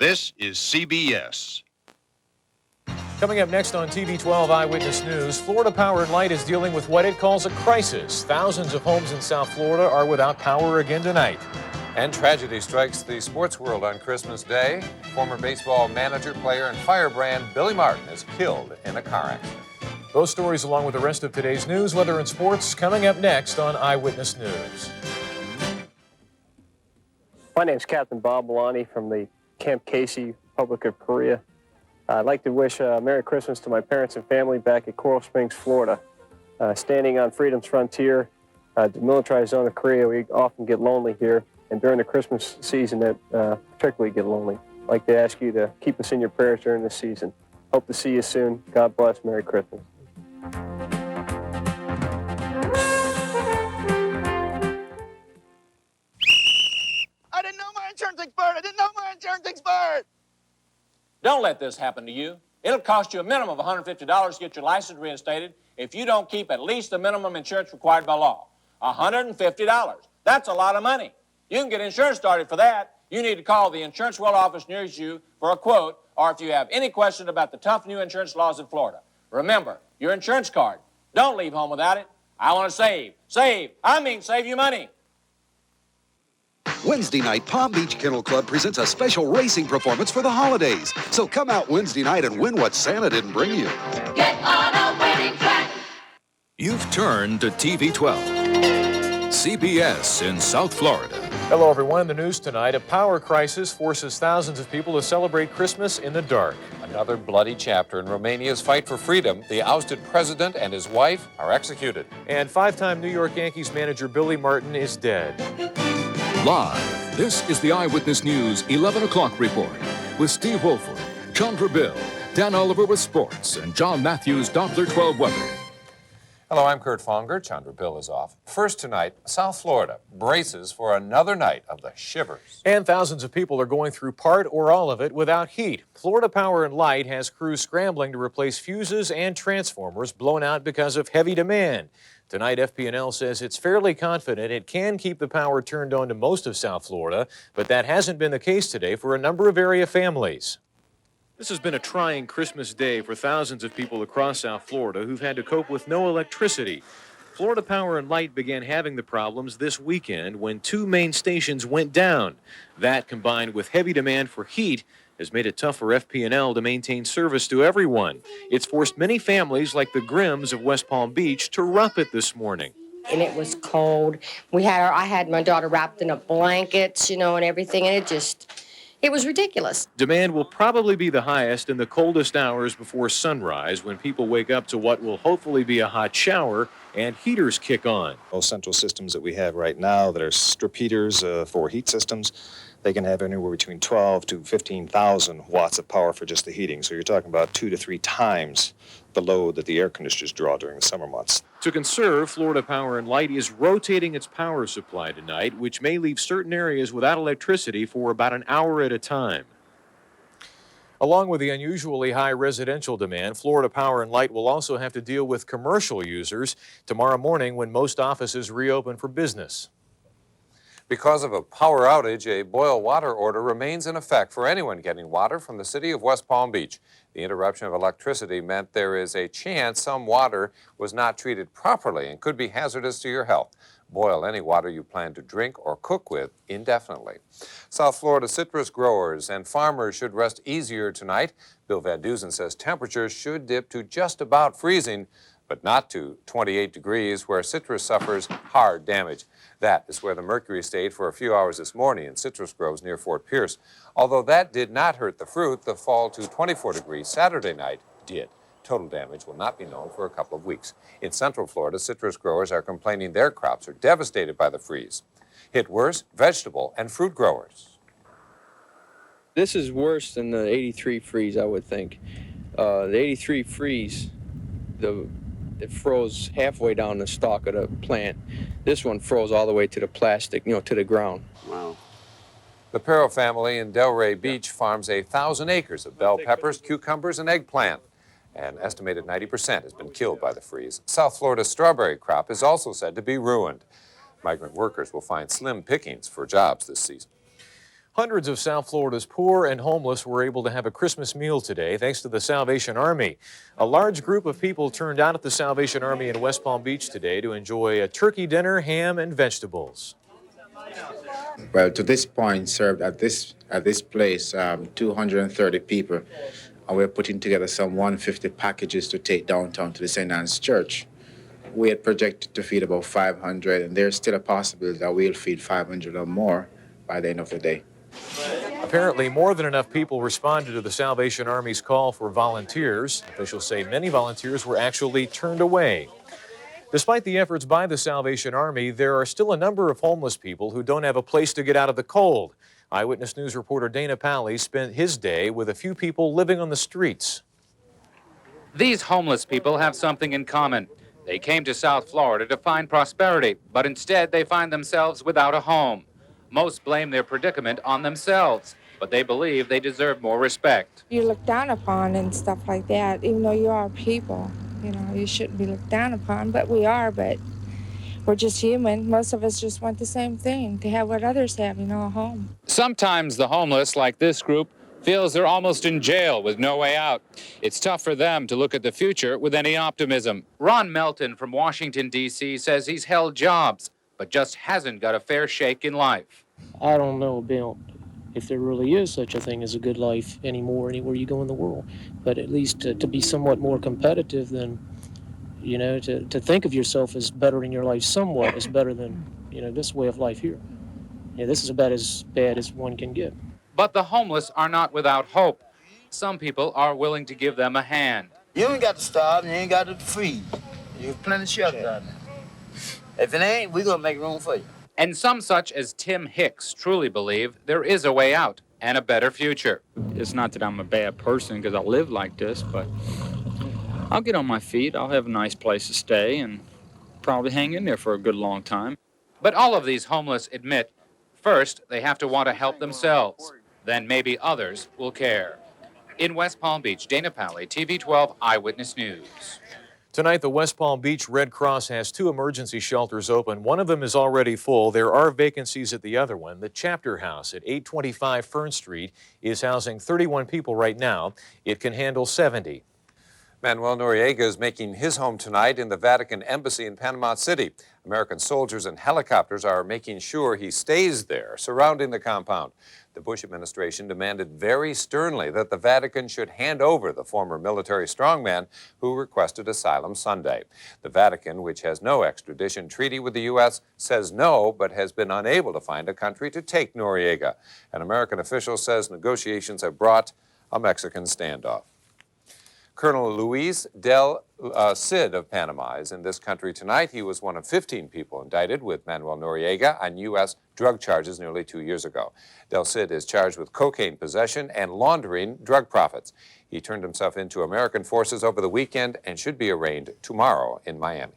This is CBS. Coming up next on TV 12 Eyewitness News, Florida Power and Light is dealing with what it calls a crisis. Thousands of homes in South Florida are without power again tonight. And tragedy strikes the sports world on Christmas Day. Former baseball manager, player, and firebrand Billy Martin is killed in a car accident. Those stories, along with the rest of today's news, weather, and sports, coming up next on Eyewitness News. My name is Captain Bob Malani from the Camp Casey, Republic of Korea. I'd like to wish Merry Christmas to my parents and family back at Coral Springs, Florida. Standing on freedom's frontier, the demilitarized zone of Korea, we often get lonely here. And during the Christmas season, that particularly get lonely. I'd like to ask you to keep us in your prayers during this season. Hope to see you soon. God bless. Merry Christmas. I didn't know my insurance expired. I didn't know my insurance expired. Don't let this happen to you. It'll cost you a minimum of $150 to get your license reinstated if you don't keep at least the minimum insurance required by law. $150. That's a lot of money. You can get insurance started for that. You need to call the Insurance World office nearest you for a quote, or if you have any question about the tough new insurance laws in Florida. Remember, your insurance card. Don't leave home without it. I want to save. Save you money. Wednesday night, Palm Beach Kennel Club presents a special racing performance for the holidays. So come out Wednesday night and win what Santa didn't bring you. Get on a winning track. You've turned to TV 12. CBS in South Florida. Hello, everyone. In the news tonight, a power crisis forces thousands of people to celebrate Christmas in the dark. Another bloody chapter in Romania's fight for freedom. The ousted president and his wife are executed. And five-time New York Yankees manager Billy Martin is dead. Live, this is the Eyewitness News 11 o'clock report with Steve Wolford, Chandra Bill, Dan Oliver with sports, and John Matthews, Doppler 12 weather. Hello, I'm Kurt Fonger. Chandra Bill is off. First tonight, South Florida braces for another night of the shivers. And thousands of people are going through part or all of it without heat. Florida Power and Light has crews scrambling to replace fuses and transformers blown out because of heavy demand. Tonight, FP&L says it's fairly confident it can keep the power turned on to most of South Florida, but that hasn't been the case today for a number of area families. This has been a trying Christmas day for thousands of people across South Florida who've had to cope with no electricity. Florida Power and Light began having the problems this weekend when two main stations went down. That, combined with heavy demand for heat, has made it tough for FP&L to maintain service to everyone. It's forced many families like the Grimms of West Palm Beach to rough it this morning. And it was cold. I had my daughter wrapped in blankets, and everything, and it was ridiculous. Demand will probably be the highest in the coldest hours before sunrise when people wake up to what will hopefully be a hot shower and heaters kick on. Those central systems that we have right now that are strip heaters for heat systems, they can have anywhere between 12 to 15,000 watts of power for just the heating. So you're talking about 2 to 3 times the load that the air conditioners draw during the summer months. To conserve, Florida Power and Light is rotating its power supply tonight, which may leave certain areas without electricity for about an hour at a time. Along with the unusually high residential demand, Florida Power and Light will also have to deal with commercial users tomorrow morning when most offices reopen for business. Because of a power outage, a boil water order remains in effect for anyone getting water from the city of West Palm Beach. The interruption of electricity meant there is a chance some water was not treated properly and could be hazardous to your health. Boil any water you plan to drink or cook with indefinitely. South Florida citrus growers and farmers should rest easier tonight. Bill Van Dusen says temperatures should dip to just about freezing, but not to 28 degrees where citrus suffers hard damage. That is where the mercury stayed for a few hours this morning in citrus groves near Fort Pierce. Although that did not hurt the fruit, the fall to 24 degrees Saturday night did. Total damage will not be known for a couple of weeks. In Central Florida, citrus growers are complaining their crops are devastated by the freeze. Hit worse, vegetable and fruit growers. This is worse than the 83 freeze, I would think. The 83 freeze, it froze halfway down the stalk of the plant. This one froze all the way to the plastic, to the ground. Wow. The Perro family in Delray Beach farms 1,000 acres of bell peppers, cucumbers, and eggplant. An estimated 90% has been killed by the freeze. South Florida's strawberry crop is also said to be ruined. Migrant workers will find slim pickings for jobs this season. Hundreds of South Florida's poor and homeless were able to have a Christmas meal today thanks to the Salvation Army. A large group of people turned out at the Salvation Army in West Palm Beach today to enjoy a turkey dinner, ham, and vegetables. Well, to this point, served at this place 230 people, and we're putting together some 150 packages to take downtown to the St. Anne's Church. We had projected to feed about 500, and there's still a possibility that we'll feed 500 or more by the end of the day. Apparently, more than enough people responded to the Salvation Army's call for volunteers. Officials say many volunteers were actually turned away. Despite the efforts by the Salvation Army, there are still a number of homeless people who don't have a place to get out of the cold. Eyewitness News reporter Dana Pally spent his day with a few people living on the streets. These homeless people have something in common. They came to South Florida to find prosperity, but instead they find themselves without a home. Most blame their predicament on themselves, but they believe they deserve more respect. You're looked down upon and stuff like that, even though you are people. You know, you shouldn't be looked down upon, but we are, but we're just human. Most of us just want the same thing, to have what others have, you know, a home. Sometimes the homeless, like this group, feels they're almost in jail with no way out. It's tough for them to look at the future with any optimism. Ron Melton from Washington, D.C. says he's held jobs, but just hasn't got a fair shake in life. I don't know about if there really is such a thing as a good life anymore anywhere you go in the world, but at least to be somewhat more competitive than, you know, to think of yourself as bettering your life somewhat is better than, you know, this way of life here. Yeah, this is about as bad as one can get. But the homeless are not without hope. Some people are willing to give them a hand. You ain't got to starve and you ain't got to freeze. There's plenty of shelter out there. If it ain't, we're going to make room for you. And some, such as Tim Hicks, truly believe there is a way out and a better future. It's not that I'm a bad person because I live like this, but I'll get on my feet. I'll have a nice place to stay and probably hang in there for a good long time. But all of these homeless admit, first, they have to want to help themselves. Then maybe others will care. In West Palm Beach, Dana Pally, TV 12 Eyewitness News. Tonight, the West Palm Beach Red Cross has 2 emergency shelters open. One of them is already full. There are vacancies at the other one. The Chapter House at 825 Fern Street is housing 31 people right now. It can handle 70. Manuel Noriega is making his home tonight in the Vatican Embassy in Panama City. American soldiers and helicopters are making sure he stays there, surrounding the compound. The Bush administration demanded very sternly that the Vatican should hand over the former military strongman who requested asylum Sunday. The Vatican, which has no extradition treaty with the U.S., says no, but has been unable to find a country to take Noriega. An American official says negotiations have brought a Mexican standoff. Colonel Luis del Cid of Panama is in this country tonight. He was one of 15 people indicted with Manuel Noriega on U.S. drug charges nearly 2 years ago. Del Cid is charged with cocaine possession and laundering drug profits. He turned himself into American forces over the weekend and should be arraigned tomorrow in Miami.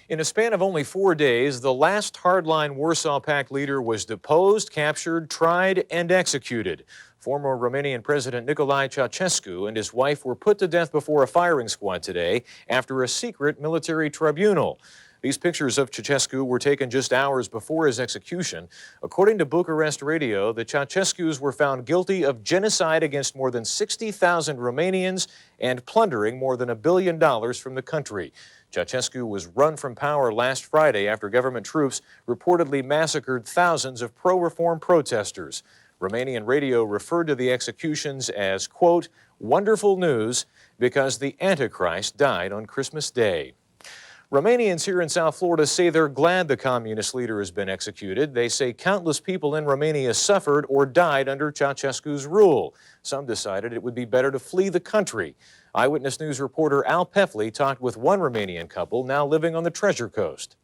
In a span of only 4 days, the last hardline Warsaw Pact leader was deposed, captured, tried, and executed. Former Romanian President Nicolae Ceausescu and his wife were put to death before a firing squad today after a secret military tribunal. These pictures of Ceausescu were taken just hours before his execution. According to Bucharest Radio, the Ceausescus were found guilty of genocide against more than 60,000 Romanians and plundering more than $1 billion from the country. Ceausescu was run from power last Friday after government troops reportedly massacred thousands of pro-reform protesters. Romanian radio referred to the executions as, quote, wonderful news because the Antichrist died on Christmas Day. Romanians here in South Florida say they're glad the communist leader has been executed. They say countless people in Romania suffered or died under Ceausescu's rule. Some decided it would be better to flee the country. Eyewitness News reporter Al Pefley talked with one Romanian couple now living on the Treasure Coast.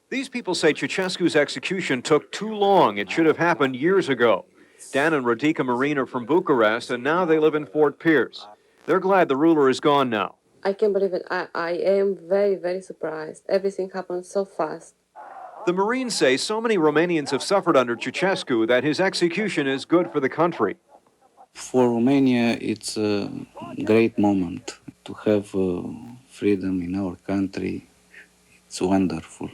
These people say Ceausescu's execution took too long. It should have happened years ago. Dan and Rodica Marin are from Bucharest, and now they live in Fort Pierce. They're glad the ruler is gone now. I can't believe it. I am very, very surprised. Everything happened so fast. The Marines say so many Romanians have suffered under Ceausescu that his execution is good for the country. For Romania, it's a great moment to have freedom in our country. It's wonderful.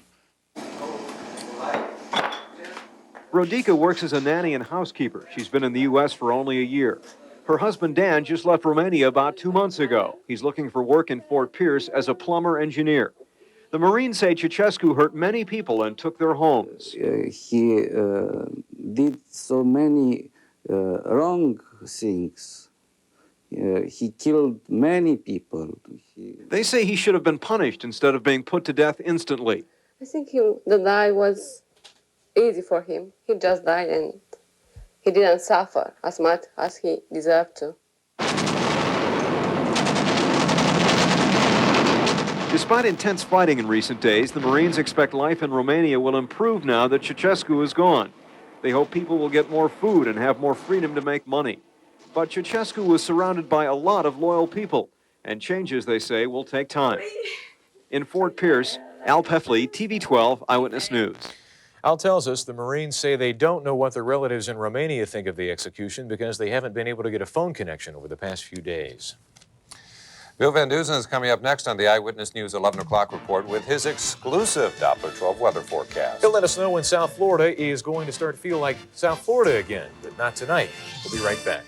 Rodica works as a nanny and housekeeper. She's been in the U.S. for only a year. Her husband, Dan, just left Romania about 2 months ago. He's looking for work in Fort Pierce as a plumber engineer. The Marines say Ceausescu hurt many people and took their homes. He did so many wrong things. He killed many people. They say he should have been punished instead of being put to death instantly. I think the die was easy for him. He just died and he didn't suffer as much as he deserved to. Despite intense fighting in recent days, the Marines expect life in Romania will improve now that Ceausescu is gone. They hope people will get more food and have more freedom to make money. But Ceausescu was surrounded by a lot of loyal people, and changes, they say, will take time. In Fort Pierce, Al Peffley, TV 12 Eyewitness News. Al tells us the Marines say they don't know what their relatives in Romania think of the execution because they haven't been able to get a phone connection over the past few days. Bill Van Dusen is coming up next on the Eyewitness News 11 o'clock report with his exclusive Doppler 12 weather forecast. He'll let us know when South Florida is going to start to feel like South Florida again, but not tonight. We'll be right back.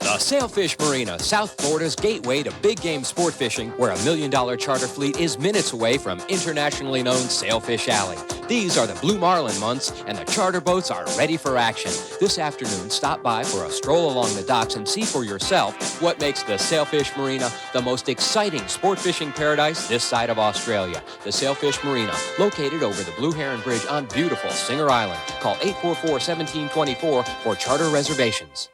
The Sailfish Marina, South Florida's gateway to big game sport fishing, where $1 million charter fleet is minutes away from internationally known Sailfish Alley. These are the Blue Marlin months, and the charter boats are ready for action. This afternoon, stop by for a stroll along the docks and see for yourself what makes the Sailfish Marina the most exciting sport fishing paradise this side of Australia. The Sailfish Marina, located over the Blue Heron Bridge on beautiful Singer Island. Call 844-1724 for charter reservations.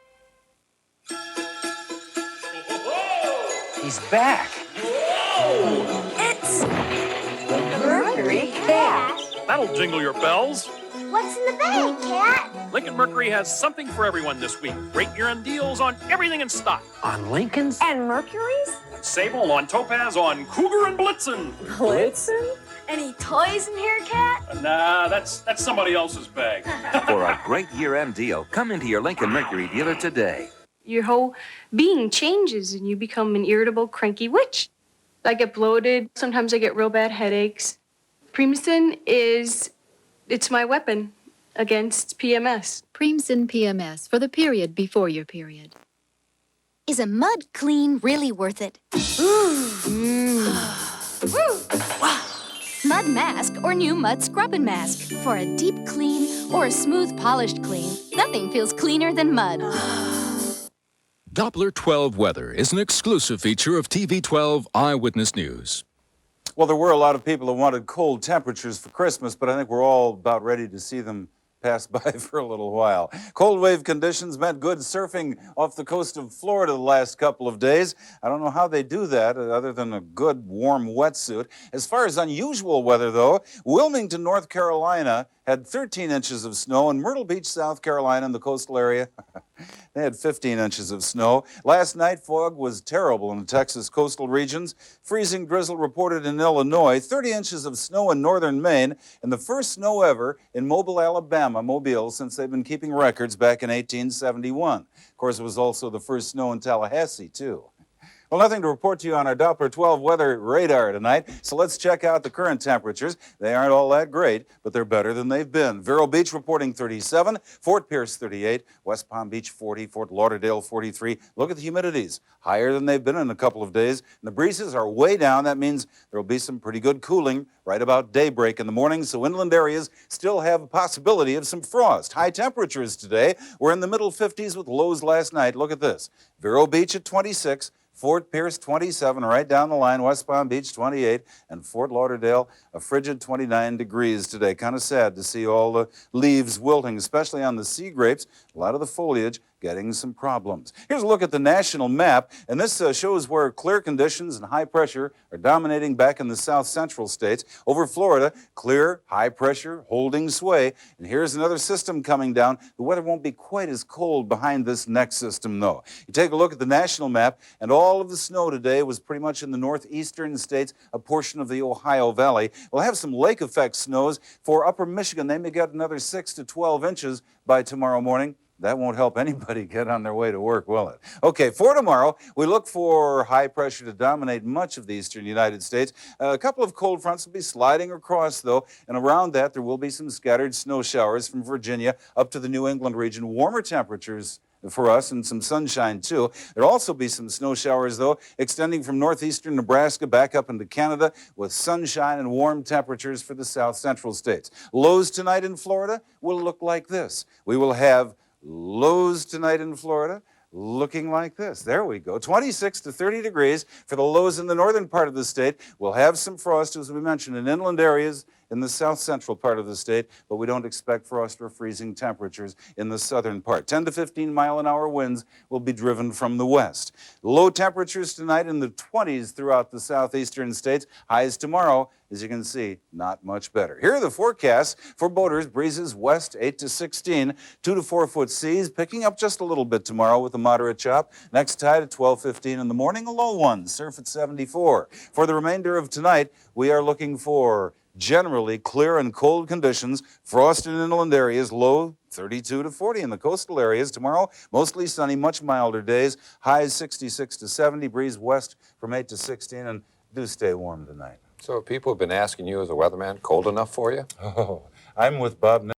He's back. Whoa! It's the Mercury Cat. That'll jingle your bells. What's in the bag, Cat? Lincoln Mercury has something for everyone this week. Great year-end deals on everything in stock. On Lincolns? And Mercury's? Sable, on Topaz, on Cougar and Blitzen. Blitzen? Any toys in here, Cat? Nah, that's somebody else's bag. For a great year-end deal, come into your Lincoln Mercury dealer today. Your whole being changes and you become an irritable, cranky witch. I get bloated. Sometimes I get real bad headaches. Primson it's my weapon against PMS. Primson PMS for the period before your period. Is a mud clean really worth it? Mud Mask or new Mud Scrubbin' Mask. For a deep clean or a smooth polished clean, nothing feels cleaner than mud. Doppler 12 weather is an exclusive feature of TV 12 Eyewitness News. Well, there were a lot of people who wanted cold temperatures for Christmas, but I think we're all about ready to see them pass by for a little while. Cold wave conditions meant good surfing off the coast of Florida the last couple of days. I don't know how they do that other than a good warm wetsuit. As far as unusual weather, though, Wilmington, North Carolina had 13 inches of snow, and Myrtle Beach, South Carolina, in the coastal area, they had 15 inches of snow. Last night, fog was terrible in the Texas coastal regions. Freezing drizzle reported in Illinois, 30 inches of snow in northern Maine, and the first snow ever in Mobile, Alabama, Mobile, since they've been keeping records back in 1871. Of course, it was also the first snow in Tallahassee, too. Well, nothing to report to you on our Doppler 12 weather radar tonight, so let's check out the current temperatures. They aren't all that great, but they're better than they've been. Vero Beach reporting 37, Fort Pierce 38, West Palm Beach 40, Fort Lauderdale 43. Look at the humidities, higher than they've been in a couple of days. And the breezes are way down. That means there will be some pretty good cooling right about daybreak in the morning, so inland areas still have a possibility of some frost. High temperatures today. We're in the middle 50s with lows last night. Look at this. Vero Beach at 26. Fort Pierce 27, right down the line, West Palm Beach 28, and Fort Lauderdale a frigid 29 degrees today. Kind of sad to see all the leaves wilting, especially on the sea grapes. A lot of the foliage getting some problems. Here's a look at the national map, and this shows where clear conditions and high pressure are dominating back in the south central states. Over Florida, clear, high pressure, holding sway. And here's another system coming down. The weather won't be quite as cold behind this next system, though. You take a look at the national map, and all of the snow today was pretty much in the northeastern states, a portion of the Ohio Valley. We'll have some lake effect snows for upper Michigan. They may get another 6 to 12 inches by tomorrow morning. that won't help anybody get on their way to work, will it? Okay, for tomorrow, we look for high pressure to dominate much of the eastern United States. A couple of cold fronts will be sliding across, though, and around that there will be some scattered snow showers from Virginia up to the New England region. Warmer temperatures for us and some sunshine, too. There'll also be some snow showers, though, extending from northeastern Nebraska back up into Canada with sunshine and warm temperatures for the south central states. Lows tonight in Florida will look like this. We will have lows tonight in Florida looking like this. There we go. 26 to 30 degrees for the lows in the northern part of the state. We'll have some frost, as we mentioned, in inland areas in the south central part of the state, but we don't expect frost or freezing temperatures in the southern part. 10 to 15 mile-an-hour winds will be driven from the west. Low temperatures tonight in the 20s throughout the southeastern states. Highs tomorrow, as you can see, not much better. Here are the forecasts for boaters. Breezes west 8 to 16, 2 to 4 foot seas, picking up just a little bit tomorrow with a moderate chop. Next tide at 12:15 in the morning, a low one, surf at 74. For the remainder of tonight, we are looking for generally clear and cold conditions. Frost in inland areas, low 32 to 40 in the coastal areas. Tomorrow, mostly sunny, much milder days. Highs 66 to 70, breeze west from 8 to 16, and do stay warm tonight. So people have been asking you as a weatherman, cold enough for you? Oh, I'm with Bob